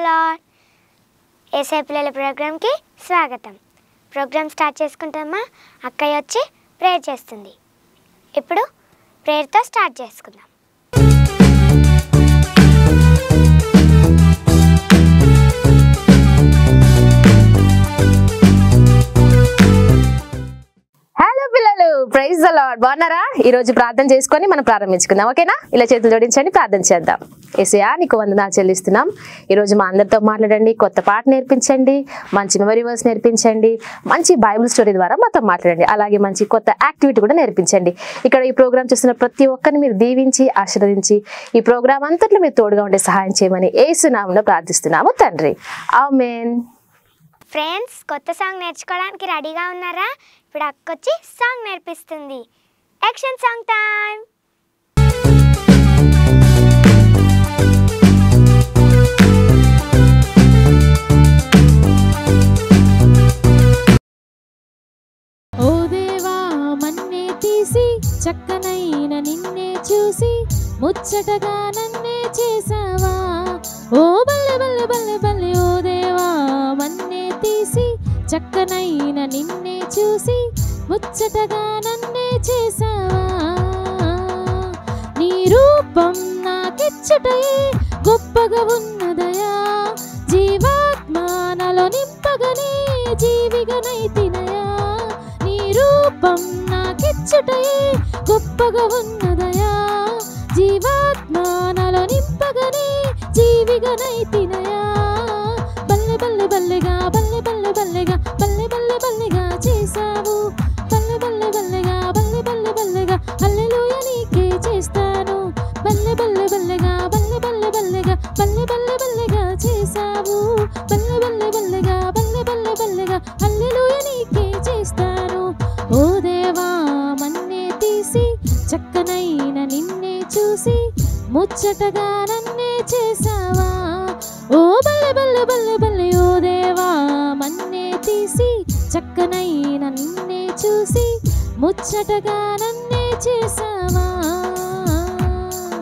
Lord. యేసయ్య పిల్లల ప్రోగ్రామ్కి స్వాగతం. ప్రోగ్రామ్ స్టార్ట్ చేసుకుంటామా? అక్కయ్య వచ్చి ప్రేయర్ చేస్తుంది. ఇప్పుడు ప్రేయర్తో స్టార్ట్ చేసుకుందాం. హలో పిల్లలు, ప్రైజ్ ద లార్డ్. బాగున్నారా? ఈ రోజు ప్రార్థన చేసుకొని మనం ప్రారంభించుకుందాం. ఓకేనా? ఇలా చేతులు జోడించండి, ప్రార్థన చేద్దాం. యేసయ్యా, నీకు వందనాలు చెల్లిస్తున్నాం. ఈరోజు మా అందరితో మాట్లాడండి, కొత్త పాట నేర్పించండి, మంచి మెమరీ వర్స్ నేర్పించండి, మంచి బైబిల్ స్టోరీ ద్వారా మాతో మాట్లాడండి, అలాగే మంచి కొత్త యాక్టివిటీ కూడా నేర్పించండి. ఇక్కడ ఈ ప్రోగ్రామ్ చూస్తున్న ప్రతి ఒక్కరిని మీరు దీవించి ఆశీర్వదించి ఈ ప్రోగ్రామ్ అంతట్లో మీరు తోడుగా ఉండే సహాయం చేయమని యేసు నామములో ప్రార్థిస్తున్నాము తండ్రి, ఆమేన్. ఫ్రెండ్స్, కొత్త సాంగ్ నేర్చుకోవడానికి రెడీగా ఉన్నారా? ఇప్పుడు అక్కొచ్చి సాంగ్ నేర్పిస్తుంది. Action song time. ఓ దేవా, మన్నే తీసి చక్కనైన నిన్నే చూసి ముచ్చటగా నన్నే చేసావా. ఓ బల్లె బల్లె బల్లె బల్లె, ఓ దేవా, మన్నే తీసి చక్కనైన నిన్నే చూసి ముచ్చటగా నన్నే చేసావా. నీ రూపం నాకిచ్చటయే గొప్పగా ఉన్నదయా, జీవాత్మ నాలో నింపగనే జీవిగా నైతినయా. నీ రూపం నాకిచ్చటయే గొప్పగా ఉన్నదయా, జీవాత్మ నాలో నింపగనే జీవిగా నైతినయా. బల్లె బల్లె బల్లెగా, బల్లె బల్లె బల్లెగా, బల్లె బల్లె బల్లెగా చేసావు. బల్లె బల్లె బల్లెగా, బల్లె బల్లె బల్లెగా, హల్లెలూయా నీకే చేస్తాను. బల్లె బల్లె బల్లెగా, బల్లె బల్లె బల్లెగా, బల్లె బల్లె బల్లెగా చేసావు. బల్లె బల్లె బల్లెగా, బల్లె బల్లె బల్లెగా, హల్లెలూయా నీకే చేస్తాను. ఓ దేవా, మన్నే తీసి చక్కనైన నిన్నే చూసి ముచ్చటగా నన్నే చేసావా. ఓ బల్లె బల్లె బల్లె బల్లె, ఓ దేవా, మన్నే తీసి చక్కనైన నిన్నే చూసి ముచ్చటగా నన్నే చేసావా.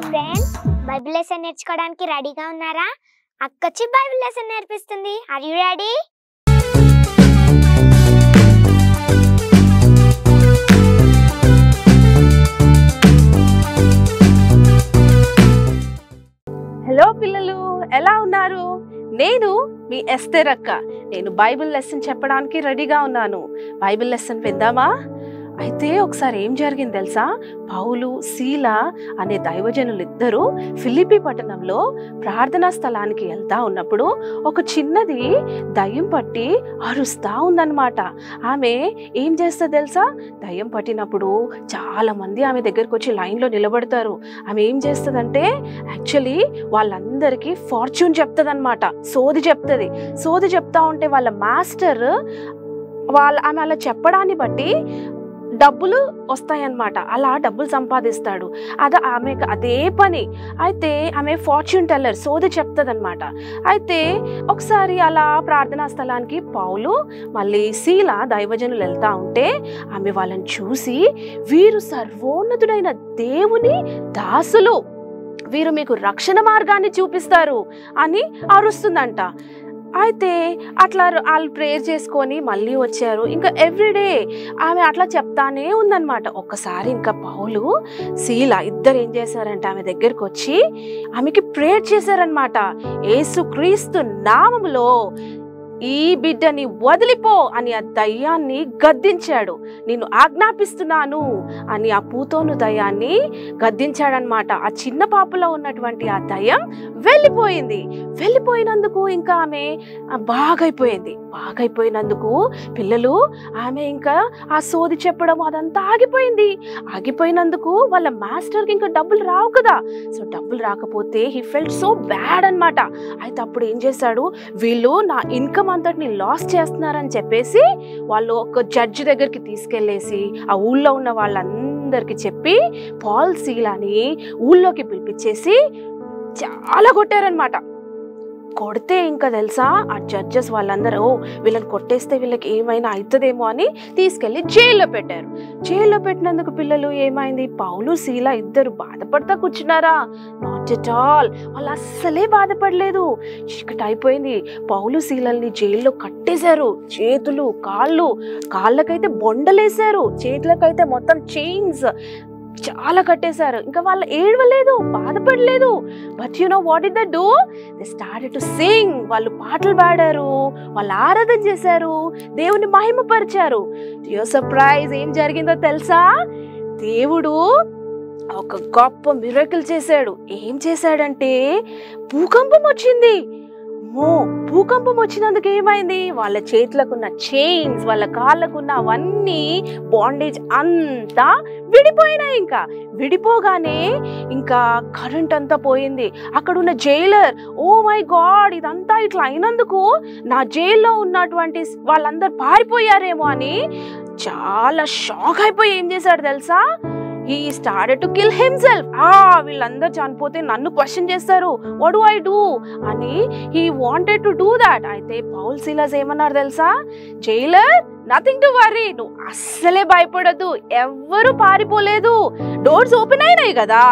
ఫ్రెండ్స్, బైబిల్ లెసన్ నేర్చుకోవడానికి రెడీగా ఉన్నారా? అక్కొచ్చి బైబిల్ లెసన్ నేర్పిస్తుంది. Are you ready? హలో పిల్లలు, ఎలా ఉన్నారు? నేను మీ ఎస్తేర్ అక్క. నేను బైబిల్ లెసన్ చెప్పడానికి రెడీగా ఉన్నాను. బైబిల్ లెసన్ విందామా? అయితే ఒకసారి ఏం జరిగింది తెలుసా? పౌలు, శీల అనే దైవజనులు ఇద్దరు ఫిలిప్పీ పట్టణంలో ప్రార్థనా స్థలానికి వెళ్తా ఉన్నప్పుడు ఒక చిన్నది దయ్యం పట్టి అరుస్తా ఉందన్నమాట. ఆమె ఏం చేస్తుంది తెలుసా? దయ్యం పట్టినప్పుడు చాలా మంది ఆమె దగ్గరకు వచ్చి లైన్లో నిలబడతారు. ఆమె ఏం చేస్తుందంటే యాక్చువల్లీ వాళ్ళందరికీ ఫార్చ్యూన్ చెప్తుంది అనమాట. సోది చెప్తా ఉంటే వాళ్ళ మాస్టర్ ఆమె అలా చెప్పడాన్ని బట్టి డబ్బులు వస్తాయన్నమాట. అలా డబ్బులు సంపాదిస్తాడు. ఆమెకు అదే పని. అయితే ఆమె ఫార్చ్యూన్ టెల్లర్, సోది చెప్తుంది అనమాట. అయితే ఒకసారి అలా ప్రార్థనా స్థలానికి పౌలు మళ్ళీ శీల దైవజనులు వెళ్తా ఉంటే ఆమె వాళ్ళని చూసి, వీరు సర్వోన్నతుడైన దేవుని దాసులు, వీరు మీకు రక్షణ మార్గాన్ని చూపిస్తారు అని అరుస్తుందంట. అయితే అట్లా వాళ్ళు ప్రేయర్ చేసుకొని మళ్ళీ వచ్చారు. ఇంకా ఎవ్రీడే ఆమె అట్లా చెప్తానే ఉందన్నమాట. ఒక్కసారి ఇంకా పౌలు, శీల ఇద్దరు ఏం చేశారంటే ఆమె దగ్గరికి వచ్చి ఆమెకి ప్రేయర్ చేశారనమాట. యేసుక్రీస్తు నామములో ఈ బిడ్డని వదిలిపో అని ఆ దయ్యాన్ని గద్దించాడు. నేను ఆజ్ఞాపిస్తున్నాను అని ఆ పూతోను దయ్యాన్ని గద్దించాడనమాట. ఆ చిన్న పాపలో ఉన్నటువంటి ఆ దయ్యం వెళ్ళిపోయినందుకు ఇంకా ఆమె బాగైపోయినందుకు పిల్లలు ఆమె ఇంకా ఆ సోది చెప్పడం అదంతా ఆగిపోయినందుకు వాళ్ళ మాస్టర్కి ఇంకా డబ్బులు రావు కదా. సో డబ్బులు రాకపోతే హీ ఫెల్ట్ సో బ్యాడ్ అనమాట. అయితే అప్పుడు ఏం చేశాడు, వీళ్ళు నా ఇన్కమ్ అంతటిని లాస్ చేస్తున్నారని చెప్పేసి వాళ్ళు ఒక జడ్జి దగ్గరికి తీసుకెళ్లేసి ఆ ఊళ్ళో ఉన్న వాళ్ళందరికీ చెప్పి పాల్ శీలని ఊళ్ళోకి పిలిపించేసి చాలా కొట్టారనమాట. కొడితే ఇంకా తెలుసా ఆ జడ్జెస్ వాళ్ళందరూ వీళ్ళని కొట్టేస్తే వీళ్ళకి ఏమైనా అవుతుందేమో అని తీసుకెళ్ళి జైల్లో పెట్టారు. జైల్లో పెట్టినందుకు పిల్లలు ఏమైంది, పౌలు శీల ఇద్దరు బాధపడతా కూర్చున్నారా? Not at all. వాళ్ళు అస్సలే బాధపడలేదు. చీకటి అయిపోయింది. పౌలు శీలల్ని జైల్లో కట్టేశారు. చేతులు కాళ్ళకైతే బొండలేశారు, చేతులకైతే మొత్తం చైన్స్ చాలా కట్టేశారు. ఇంకా వాళ్ళు ఏడవలేదు, బాధపడలేదు. But you know what did they do? They started to sing. వాళ్ళు పాటలు పాడారు, వాళ్ళు ఆరాధన చేశారు, దేవుని మహిమపరిచారు. యువర్ సర్ప్రైజ్, ఏం జరిగిందో తెలుసా? దేవుడు ఒక గొప్ప మిరకిల్ చేశాడు. ఏం చేశాడంటే భూకంపం వచ్చింది. భూకంపం వచ్చినందుకు ఏమైంది, వాళ్ళ చేతులకున్న చైన్స్, వాళ్ళ కాళ్ళకున్న అవన్నీ బాండేజ్ అంతా విడిపోయినాయి. ఇంకా విడిపోగానే ఇంకా కరెంట్ అంతా పోయింది. అక్కడ ఉన్న జైలర్, ఓ మై గాడ్, ఇదంతా ఇట్లా అయినందుకు నా జైల్లో ఉన్నటువంటి వాళ్ళందరూ పారిపోయారేమో అని చాలా షాక్ అయిపోయి ఏం చేశాడు తెలుసా? He started to kill himself. వీళ్ళందరూ చనిపోతే నన్ను క్వశ్చన్ చేస్తారు, what do I do అని he wanted to do that. అయితే పౌల్ సీలాస్ ఏమన్నారు తెలుసా? జైలర్, నథింగ్ టు వరీ, నువ్వు అస్సలే భయపడద్దు, ఎవ్వరూ పారిపోలేదు, డోర్స్ ఓపెన్ అయినాయి కదా.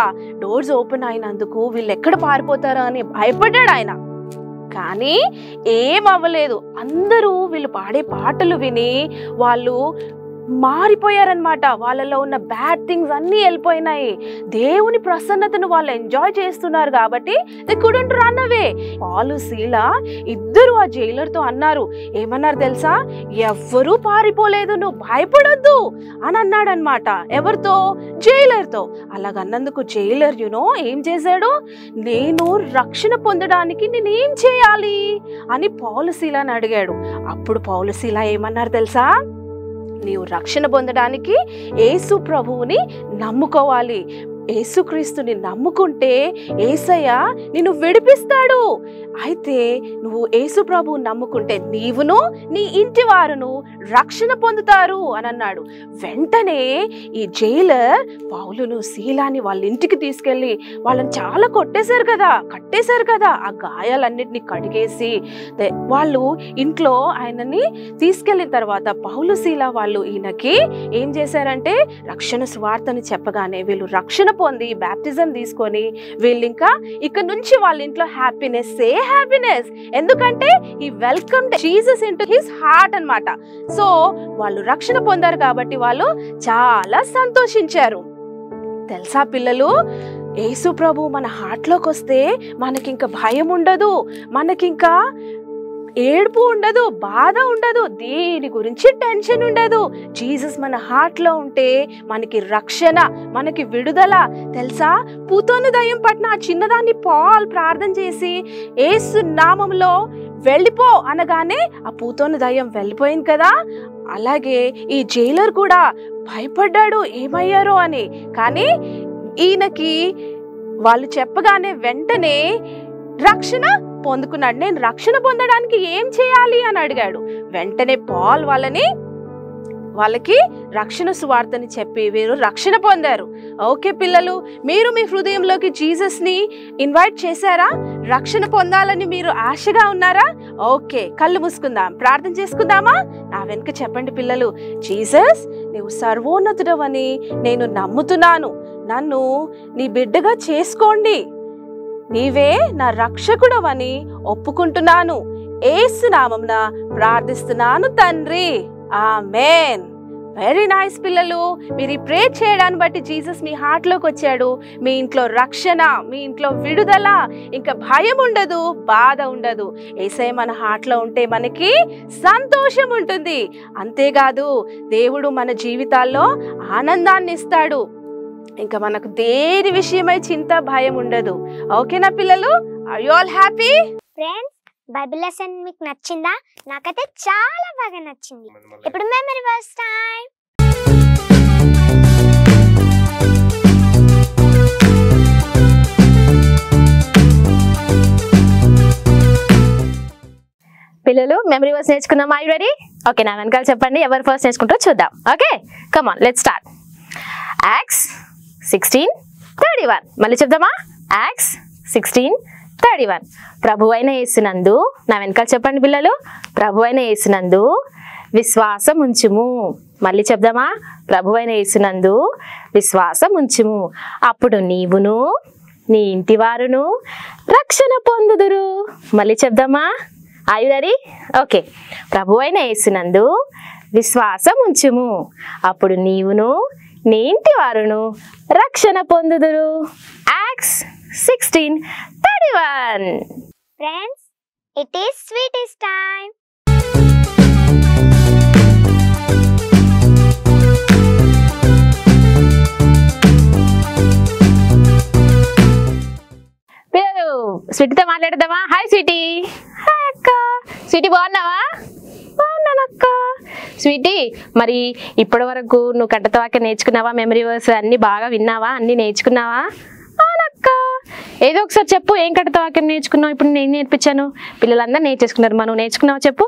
డోర్స్ ఓపెన్ అయినందుకు వీళ్ళు ఎక్కడ పారిపోతారా అని భయపడ్డాడు ఆయన. కానీ ఏం అవ్వలేదు. అందరూ వీళ్ళు పాడే పాటలు విని వాళ్ళు మారిపోయారనమాట. వాళ్ళలో ఉన్న బ్యాడ్ థింగ్స్ అన్నీ వెళ్ళిపోయినాయి. దేవుని ప్రసన్నతను వాళ్ళు ఎంజాయ్ చేస్తున్నారు కాబట్టి దే కుడెంట్ రన్ అవే. పౌలు శీల ఇద్దరు ఆ జైలర్తో అన్నారు, ఏమన్నారు తెలుసా? ఎవ్వరూ పారిపోలేదు, నువ్వు భయపడొద్దు అని అన్నాడు అనమాట. ఎవరితో? జైలర్తో. అలాగన్నందుకు జైలర్ ఏం చేశాడు? నేను రక్షణ పొందడానికి నేనేం చేయాలి అని పౌలు శీలని అడిగాడు. అప్పుడు పౌలు శీల ఏమన్నారు తెలుసా? నీవు రక్షణ పొందడానికి యేసు ప్రభువుని నమ్ముకోవాలి. యేసుక్రీస్తుని నమ్ముకుంటే యేసయ్య నిన్ను విడిపిస్తాడు. అయితే నువ్వు యేసు ప్రభువు నమ్ముకుంటే నీవును నీ ఇంటి వారును రక్షణ పొందుతారు అని అన్నాడు. వెంటనే ఈ జైలర్ పౌలును శీలాని వాళ్ళ ఇంటికి తీసుకెళ్ళి వాళ్ళని చాలా కట్టేశారు కదా. ఆ గాయాలన్నిటిని కడిగేసి వాళ్ళు ఇంట్లో ఆయనని తీసుకెళ్ళిన తర్వాత పౌలు శీల వాళ్ళు ఈయనకి ఏం చేశారంటే రక్షణ సువార్తని చెప్పగానే వీళ్ళు రక్షణ పొంది బాప్టిజం తీసుకొని వీళ్ళు ఇంకా ఇక్కడ నుంచి వాళ్ళ ఇంట్లో హ్యాపీనెస్. ఎందుకంటే ఈ welcome Jesus into his heart అన్నమాట. సో వాళ్ళు రక్షణ పొందారు కాబట్టి వాళ్ళు చాలా సంతోషించారు. తెలుసా పిల్లలు, యేసు ప్రభు మన హార్ట్ లోకి వస్తే మనకింక భయం ఉండదు, మనకింకా ఏడుపు ఉండదు, బాధ ఉండదు, దేని గురించి టెన్షన్ ఉండదు. జీసస్ మన హార్ట్ లో ఉంటే మనకి రక్షణ, మనకి విడుదల. తెలుసా, పూతోను దయ్యం పట్టిన ఆ చిన్నదాన్ని పాల్ ప్రార్థన చేసి యేసు నామములో వెళ్ళిపో అనగానే ఆ పూతోను దయ్యం వెళ్ళిపోయింది కదా. అలాగే ఈ జైలర్ కూడా భయపడ్డాడు ఏమయ్యారో అని. కానీ ఈయనకి వాళ్ళు చెప్పగానే వెంటనే రక్షణ పొందుకున్నాడు. నేను రక్షణ పొందడానికి ఏం చేయాలి అని అడిగాడు. వెంటనే పాల్ వాళ్ళకి రక్షణ సువార్తని చెప్పి వీరు రక్షణ పొందారు. ఓకే పిల్లలు, మీరు మీ హృదయంలోకి జీసస్ ని ఇన్వైట్ చేశారా? రక్షణ పొందాలని మీరు ఆశగా ఉన్నారా? ఓకే, కళ్ళు మూసుకుందాం, ప్రార్థన చేసుకుందామా? నా వెనుక చెప్పండి పిల్లలు. జీసస్, నీవు సర్వోన్నతుడవని నేను నమ్ముతున్నాను, నన్ను నీ బిడ్డగా చేసుకోండి, నీవే నా రక్షకుడవని ఒప్పుకుంటున్నాను, యేసు నామమున ప్రార్థిస్తున్నాను తండ్రి, ఆమేన్. వెరీ నైస్ పిల్లలు, మీరు ఈ ప్రేయర్ చేయడాన్ని బట్టి జీసస్ మీ హార్ట్ లోకి వచ్చాడు. మీ ఇంట్లో రక్షణ, మీ ఇంట్లో విడుదల, ఇంకా భయం ఉండదు, బాధ ఉండదు. యేసయ్య మన హార్ట్ లో ఉంటే మనకి సంతోషం ఉంటుంది. అంతేకాదు దేవుడు మన జీవితాల్లో ఆనందాన్ని ఇస్తాడు. ఇంకా మనకు దేని విషయమై చింత, భయం ఉండదు. ఓకేనా పిల్లలు? Are you all happy? Friends, Bible lesson మీకు నచ్చిందా? నాకైతే చాలా బాగా నచ్చింది. ఇప్పుడు మెమరీ వర్స్ టైం. పిల్లలు, మెమరీ వర్స్ నేర్చుకుందాం. Are you ready? ఓకే, నా వెనకాల చెప్పండి, ఎవరు ఫస్ట్ నేర్చుకుంటారో చూద్దాం. Okay, come on, let's start. Acts 16:31. మళ్ళీ చెప్దామా? Acts 16 31. ప్రభువైన యేసునందు, నా వెనకాల చెప్పండి పిల్లలు, ప్రభువైన యేసునందు విశ్వాసం ఉంచుము. మళ్ళీ చెప్దామా? ప్రభువైన యేసునందు విశ్వాసం ఉంచుము, అప్పుడు నీవును నీ ఇంటి వారును రక్షణ పొందుదురు. మళ్ళీ చెప్దామా? Are you ready? ఓకే. ప్రభువైన యేసునందు విశ్వాసం ఉంచుము, అప్పుడు నీవును నీ ఇంటి వారును రక్షణ పొందుదురు. Acts 16:31. Friends, it is Sweeties time. పిల్లలు స్వీటీతో మాట్లాడదామా? Hi Sweety. హాయ్ అక్క. స్వీటీ బాగున్నావా? బాగున్నానక్క. స్వీటీ, మరి ఇప్పటి వరకు నువ్వు కంటత వాక్యం నేర్చుకున్నావా? మెమరీ వర్స్ అన్ని బాగా విన్నావా? అన్ని నేర్చుకున్నావా? అవునక్క. ఏదో ఒకసారి చెప్పు, ఏం కంటత వాక్యం నేర్చుకున్నావు? ఇప్పుడు నేను నేర్పించాను, పిల్లలందరూ నేర్చేసుకున్నారు. మనం నేర్చుకున్నావా? చెప్పు.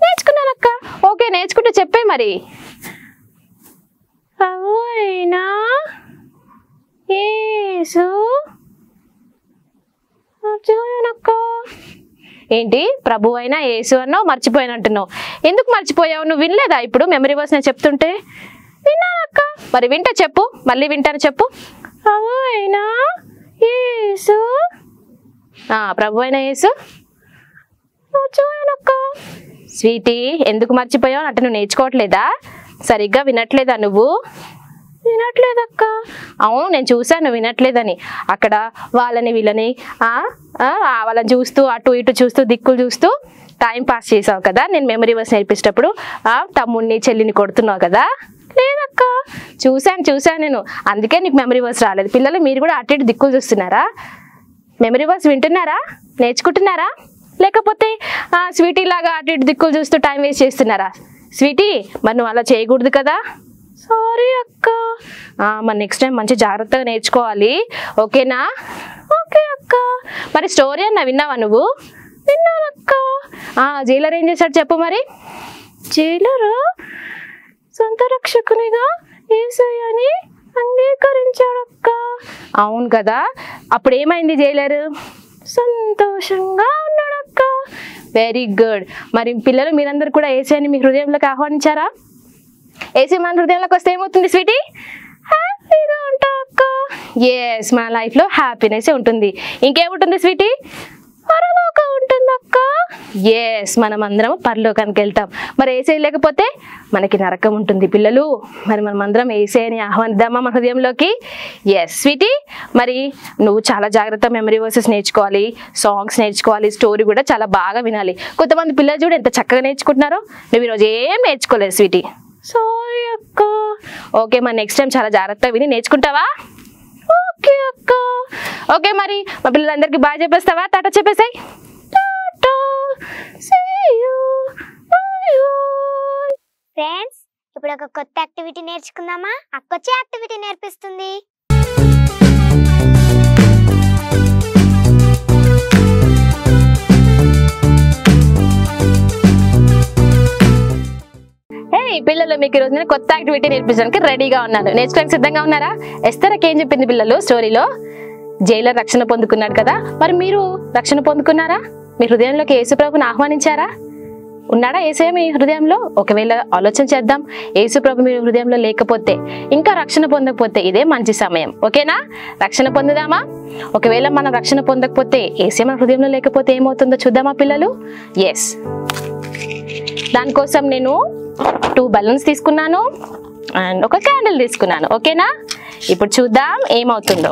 నేర్చుకున్నానక్క. ఓకే, నేర్చుకుంటే చెప్పే మరి. అవునా యేసు ఏంటి? ప్రభు అయినా యేసు అన్నావు, మర్చిపోయినట్టున్నావు. ఎందుకు మర్చిపోయావు? నువ్వు వినలేదా? ఇప్పుడు మెమరీ వర్స్ నేను చెప్తుంటే విన్నానక్క. మరి వింటా చెప్పు, మళ్ళీ వింటాను చెప్పు. ప్రభు అయినా యేసు, ప్రభు అయినా యేసు మర్చిపోయానక్క. స్వీటీ, ఎందుకు మర్చిపోయావు అంటే నువ్వు నేర్చుకోవట్లేదా? సరిగ్గా వినట్లేదా నువ్వు? వినట్లేదక్క. అవును, నేను చూశాను వినట్లేదని. అక్కడ వాళ్ళని వీళ్ళని వాళ్ళని చూస్తూ అటు ఇటు చూస్తూ దిక్కులు చూస్తూ టైం పాస్ చేసావు కదా. నేను మెమరీ వర్స్ నేర్పించేటప్పుడు తమ్ముడిని చెల్లిని కొడుతున్నావు కదా. లేదక్క, చూశాను నేను, అందుకే నీకు మెమరీ వర్స్ రాలేదు. పిల్లలు మీరు కూడా అటు ఇటు దిక్కులు చూస్తున్నారా? మెమరీ వర్స్ వింటున్నారా? నేర్చుకుంటున్నారా? లేకపోతే స్వీటీ లాగా అటు ఇటు దిక్కులు చూస్తూ టైం వేస్ట్ చేస్తున్నారా? స్వీటీ, మరి నువ్వు అలా చేయకూడదు కదా. సారీ అక్క. మరి నెక్స్ట్ టైం మంచి జాగ్రత్తగా నేర్చుకోవాలి, ఓకేనా? ఓకే అక్క. మరి స్టోరీ అన్న విన్నావా నువ్వు? విన్నానక్క. జైలర్ ఏం చేశాడు చెప్పు మరి. జైలరు సొంత రక్షకునిగా యేసయ్యని అంగీకరించాడక్క. అవును కదా. అప్పుడు ఏమైంది? జైలరు సంతోషంగా ఉన్నాడక్క. Very good. మరి పిల్లలు మీరందరూ కూడా యేసయ్యని మీ హృదయంలోకి ఆహ్వానించారా? యేసు మన హృదయంలోకి వస్తే ఏమవుతుంది స్వీటీ? హ్యాపీగా ఉంటా అక్క. ఎస్, మన లైఫ్లో హ్యాపీనెస్ ఉంటుంది. ఇంకేముంటుంది స్వీటీ? పరలోకం ఉంటుంది అక్క. ఎస్, మనం అందరం పరలోకానికి వెళ్తాం. మరి యేసయ్య లేకపోతే మనకి నరకం ఉంటుంది పిల్లలు. మరి మనం అందరం యేసయ్యని ఆహ్వానిద్దామా మన హృదయంలోకి? ఎస్ స్వీటీ, మరి నువ్వు చాలా జాగ్రత్త మెమరీ వర్సెస్ నేర్చుకోవాలి, సాంగ్స్ నేర్చుకోవాలి, స్టోరీ కూడా చాలా బాగా వినాలి. కొంతమంది పిల్లలు చూడు ఎంత చక్కగా నేర్చుకుంటున్నారో. నువ్వు ఈరోజు ఏం నేర్చుకోలేదు స్వీటీ. సారీ అక్క. ఓకే, మరి నెక్స్ట్ టైం చాలా జాగ్రత్తగా విని నేర్చుకుంటావా? ఓకే అక్క. ఓకే, మరి మా పిల్లలందరికీ బాగా చెప్పేస్తావా? టాటా చెప్పేసాయి. Tata, see you, bye bye. Friends, ఇప్పుడు ఒక కొత్త యాక్టివిటీ నేర్చుకుందామా? అక్కొచ్చే యాక్టివిటీ నేర్పిస్తుంది. పిల్లలు, మీకు ఈరోజు నేను కొత్త యాక్టివిటీ నేర్పించడానికి రెడీగా ఉన్నాను. నేర్చుకోవడానికి సిద్ధంగా ఉన్నారా? ఎస్తేరకి ఏం చెప్పింది పిల్లలు స్టోరీలో? జైలర్ రక్షణ పొందుకున్నాడు కదా. మరి మీరు రక్షణ పొందుకున్నారా? మీ హృదయంలోకి యేసు ప్రభుని ఆహ్వానించారా? ఉన్నాడా యేసయ్య మీ హృదయంలో? ఒకవేళ ఆలోచన చేద్దాం. యేసు ప్రభు మీ హృదయంలో లేకపోతే, ఇంకా రక్షణ పొందకపోతే ఇదే మంచి సమయం, ఓకేనా? రక్షణ పొందుదామా? ఒకవేళ మనం రక్షణ పొందకపోతే, యేసయ్య మన హృదయంలో లేకపోతే ఏమవుతుందో చూద్దామా పిల్లలు? ఎస్, దానికోసం నేను 2 బలూన్స్ తీసుకున్నాను అండ్ ఒక క్యాండిల్ తీసుకున్నాను, ఓకేనా? ఇప్పుడు చూద్దాం ఏమవుతుందో.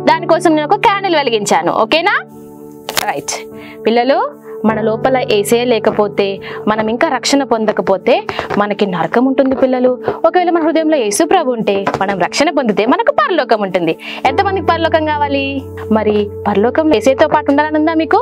దానికోసం నేను ఒక క్యాండిల్ వెలిగించాను, ఓకేనా? రైట్ పిల్లలు, మన లోపల యేసయ్య లేకపోతే, మనం ఇంకా రక్షణ పొందకపోతే మనకి నరకం ఉంటుంది పిల్లలు. ఒకవేళ మన హృదయంలో యేసు ప్రభు ఉంటే, మనం రక్షణ పొందితే మనకు పరలోకం ఉంటుంది. ఎంతమందికి పరలోకం కావాలి? మరి పరలోకంలో యేసయ్యతో పాటు ఉండాలని ఉందా మీకు?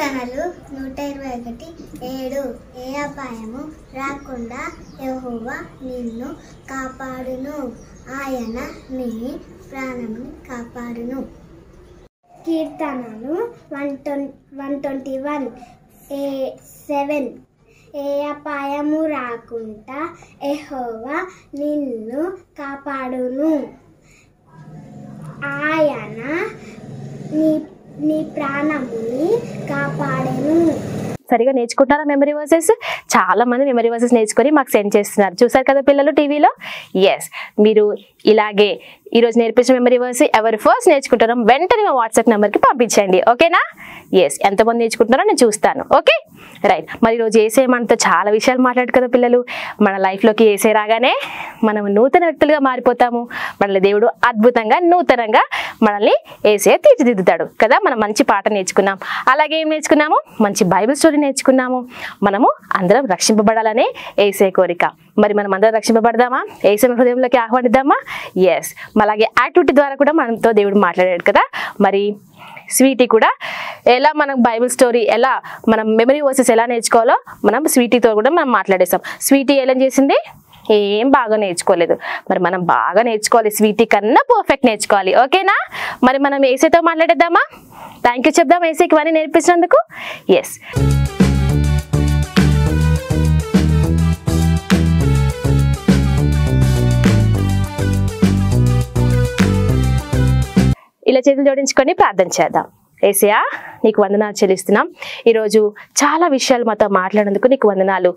కీర్తనలు 121:7 ఏ అపాయము రాకుండా యెహోవా నిన్ను కాపాడును, ఆయన నీ ప్రాణముని కాపాడును. కీర్తనలు 121:7 ఏ అపాయము రాకుండా యెహోవా నిన్ను కాపాడును, ఆయన నీ ప్రాణముని కాపాడెను. సరిగా నేర్చుకుంటున్నారా మెమరీ వర్సెస్? చాలా మంది మెమరీ వర్సెస్ నేర్చుకొని మాకు సెండ్ చేస్తున్నారు. చూసారు కదా పిల్లలు టీవీలో. ఎస్, మీరు ఇలాగే ఈరోజు నేర్పించిన మెమరీ వర్స్ ఎవరు ఫస్ట్ నేర్చుకుంటారో వెంటనే మా వాట్సాప్ నెంబర్కి పంపించండి. ఓకేనా? ఎస్, ఎంతమంది నేర్చుకుంటున్నారో నేను చూస్తాను. Okay, right. మరి ఈరోజు ఏసే మనతో చాలా విషయాలు మాట్లాడు కదా పిల్లలు. మన లైఫ్లోకి ఏసే రాగానే మనం నూతన వ్యక్తులుగా మారిపోతాము. మనల్ని దేవుడు అద్భుతంగా నూతనంగా మనల్ని ఏసే తీర్చిదిద్దుతాడు కదా. మనం మంచి పాట నేర్చుకున్నాం, అలాగే ఏం నేర్చుకున్నాము? మంచి బైబిల్ స్టోరీ నేర్చుకున్నాము. మనము అందరం రక్షింపబడాలనే ఏసే కోరిక. మరి మనం అందరం రక్షింపబడదామా? ఏసే హృదయంలోకి ఆహ్వానిద్దామా? ఎస్. అలాగే యాక్టివిటీ ద్వారా కూడా మనతో దేవుడు మాట్లాడాడు కదా. మరి స్వీటీ కూడా ఎలా మనం బైబిల్ స్టోరీ ఎలా మనం మెమరీ వర్సెస్ ఎలా నేర్చుకోవాలో మనం స్వీటీతో కూడా మనం మాట్లాడేసాం. స్వీటీ ఎలా చేసింది? ఏం బాగా నేర్చుకోలేదు. మరి మనం బాగా నేర్చుకోవాలి, స్వీటీ కన్నా పర్ఫెక్ట్ నేర్చుకోవాలి. ఓకేనా? మరి మనం ఏసీతో మాట్లాడేద్దామా? థ్యాంక్ యూ చెప్దాం ఏసీకి ఇవన్నీ నేర్పించినందుకు. ఎస్, ఇలా చేతులు జోడించుకొని ప్రార్థన చేద్దాం. ఏసయ్యా, నీకు వందనాలు చెల్లిస్తున్నాం. ఈరోజు చాలా విషయాలు మాతో మాట్లాడినందుకు నీకు వందనాలు.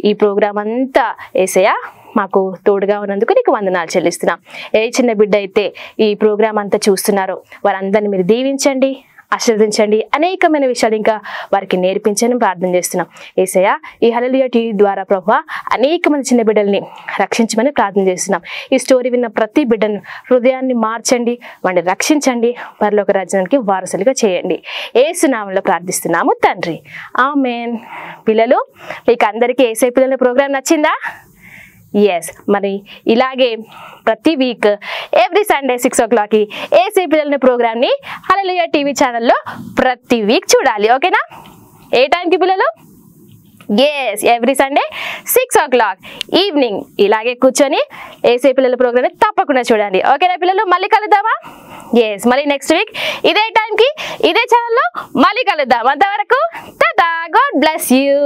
ఈ ప్రోగ్రాం అంతా ఏసయ్యా మాకు తోడుగా ఉన్నందుకు నీకు వందనాలు చెల్లిస్తున్నాం. ఏ చిన్న బిడ్డ అయితే ఈ ప్రోగ్రాం అంతా చూస్తున్నారో వారందరినీ మీరు దీవించండి, ఆశీర్వదించండి. అనేకమైన విషయాలు ఇంకా వారికి నేర్పించని ప్రార్థన చేస్తున్నాం. యేసయ్య, ఈ హల్లెలూయా టీవీ ద్వారా ప్రభువా అనేక మంది చిన్న బిడ్డల్ని రక్షించమని ప్రార్థన చేస్తున్నాం. ఈ స్టోరీ విన్న ప్రతి బిడ్డను హృదయాన్ని మార్చండి, వాడిని రక్షించండి, పరలోక రాజ్యానికి వారసులుగా చేయండి. యేసు నామములో ప్రార్థిస్తున్నాము తండ్రి, ఆమేన్. పిల్లలు, మీకు అందరికీ యేసయ్య పిల్లల ప్రోగ్రాం నచ్చిందా? ఎస్, మరి ఇలాగే ప్రతి week every Sunday 6 o'clock AC పిల్లల ప్రోగ్రామ్ని హల్లెలూయా టీవీ ఛానల్లో ప్రతి వీక్ చూడాలి. ఓకేనా? ఏ టైంకి పిల్లలు? Yes, every Sunday 6 o'clock evening ఇలాగే కూర్చొని ఏసీ పిల్లల ప్రోగ్రామ్ని తప్పకుండా చూడండి. ఓకేనా పిల్లలు? మళ్ళీ కలుద్దామా? ఎస్, మళ్ళీ నెక్స్ట్ వీక్ ఇదే టైంకి ఇదే ఛానల్లో మళ్ళీ కలుద్దాం. అంతవరకు టాటా, గాడ్ బ్లెస్ యూ.